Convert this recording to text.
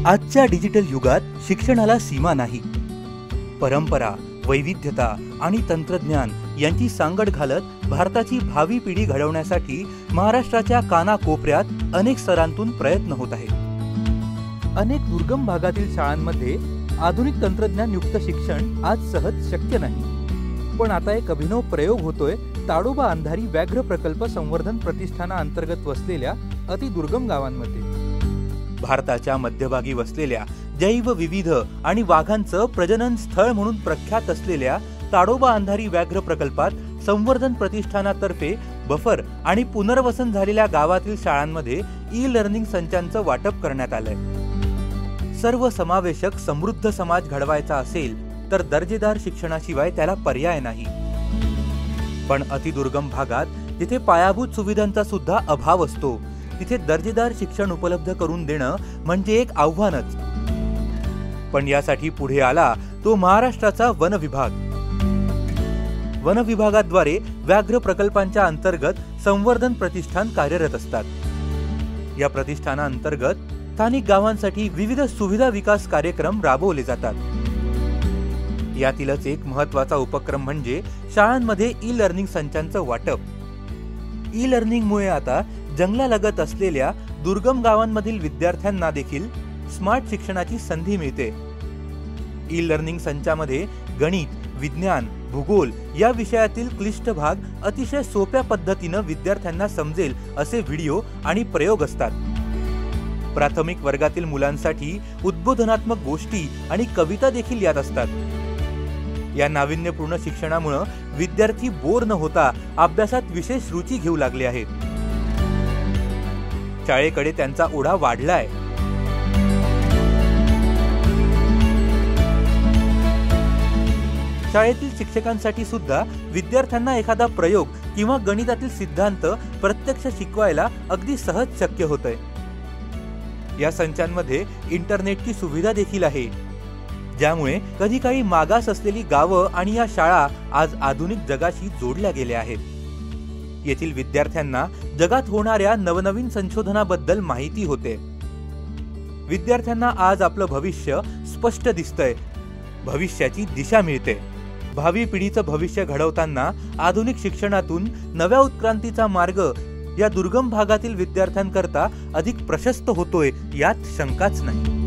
आजच्या डिजिटल युगात शिक्षणाला सीमा नाही. परंपरा, वैविध्यता आणि तंत्रज्ञान यांची सांगड घालत भारताची भावी पिढी घडवण्यासाठी महाराष्ट्राच्या कानाकोपऱ्यात अनेक स्तरांतून प्रयत्न होत आहेत. अनेक दुर्गम भागातील शाळांमध्ये आधुनिक तंत्रज्ञान युक्त शिक्षण आज सहज शक्य नाही. पण आता एक अभिनव प्रयोग होतोय ताडोबा अंधारी व्याघ्र प्रकल्प संवर्धन प्रतिष्ठानाअंतर्गत वसलेल्या अतिदुर्गम गावांमध्ये. भारताच्या मध्यभागी वसलेल्या जैवविविध आणि वाघांचं प्रजनन स्थळ म्हणून प्रख्यात असलेल्या ताडोबा अंधारी व्याघ्र प्रकल्पात संवर्धन प्रतिष्ठानातर्फे बफर आणि पुनर्वसन झालेल्या गावातील शाळांमध्ये ई-लर्निंग संचांचं वाटप करण्यात आलंय. सर्व समावेशक समृद्ध समाज घडवायचा असेल तर दर्जेदार शिक्षणाशिवाय त्याला पर्याय नाही. पण अतिदुर्गम भागात जिथे पायाभूत सुविधांचा सुद्धा अभाव असतो तिथे दर्जेदार शिक्षण उपलब्ध करून देणं म्हणजे एक आव्हानच. पण यासाठी पुढे आला तो महाराष्ट्राचा वन विभाग. वन विभागाद्वारे व्याघ्र प्रकल्पांच्या अंतर्गत संवर्धन प्रतिष्ठान कार्यरत असतात. या प्रतिष्ठानाअंतर्गत स्थानिक गावांसाठी विविध सुविधा विकास कार्यक्रम राबवले जातात. यातीलच एक महत्त्वाचा उपक्रम म्हणजे शाळांमध्ये ई-लर्निंग संचांचं वाटप. ई-लर्निंगमुळे आता जंगलालगत असलेल्या दुर्गम गावांमधील विद्यार्थ्यांना देखील स्मार्ट शिक्षणाची संधी मिळते. ई-लर्निंग संचामध्ये गणित, विज्ञान, भूगोल या विषयातील क्लिष्ट भाग अतिशय सोप्या पद्धतीनं विद्यार्थ्यांना समजेल असे व्हिडिओ आणि प्रयोग असतात. प्राथमिक वर्गातील मुलांसाठी उद्बोधनात्मक गोष्टी आणि कविता देखील यात असतात. या नाविन्यपूर्ण शिक्षणामुळे विद्यार्थी बोर न होता अभ्यासात विशेष रुची घेऊ लागले आहेत. शाळेकडे त्यांचा ओढा वाढलाय. शाळेतील शिक्षकांसाठी सुद्धा विद्यार्थ्यांना एखादा प्रयोग किंवा गणितातील सिद्धांत प्रत्यक्ष शिकवायला अगदी सहज शक्य होतंय. या संचांमध्ये इंटरनेटची सुविधा देखील आहे, ज्यामुळे कधी काही मागास असलेली गावं आणि या शाळा आज आधुनिक जगाशी जोडल्या गेल्या आहेत. येथील विद्यार्थ्यांना जगात होणाऱ्या नवनवीन संशोधनाबद्दल माहिती होते. विद्यार्थ्यांना आज आपलं भविष्य स्पष्ट दिसतंय. भविष्याची दिशा मिळते. भावी पिढीचं भविष्य घडवताना आधुनिक शिक्षणातून नव्या उत्क्रांतीचा मार्ग या दुर्गम भागातील विद्यार्थ्यांकरता अधिक प्रशस्त होतोय यात शंकाच नाही.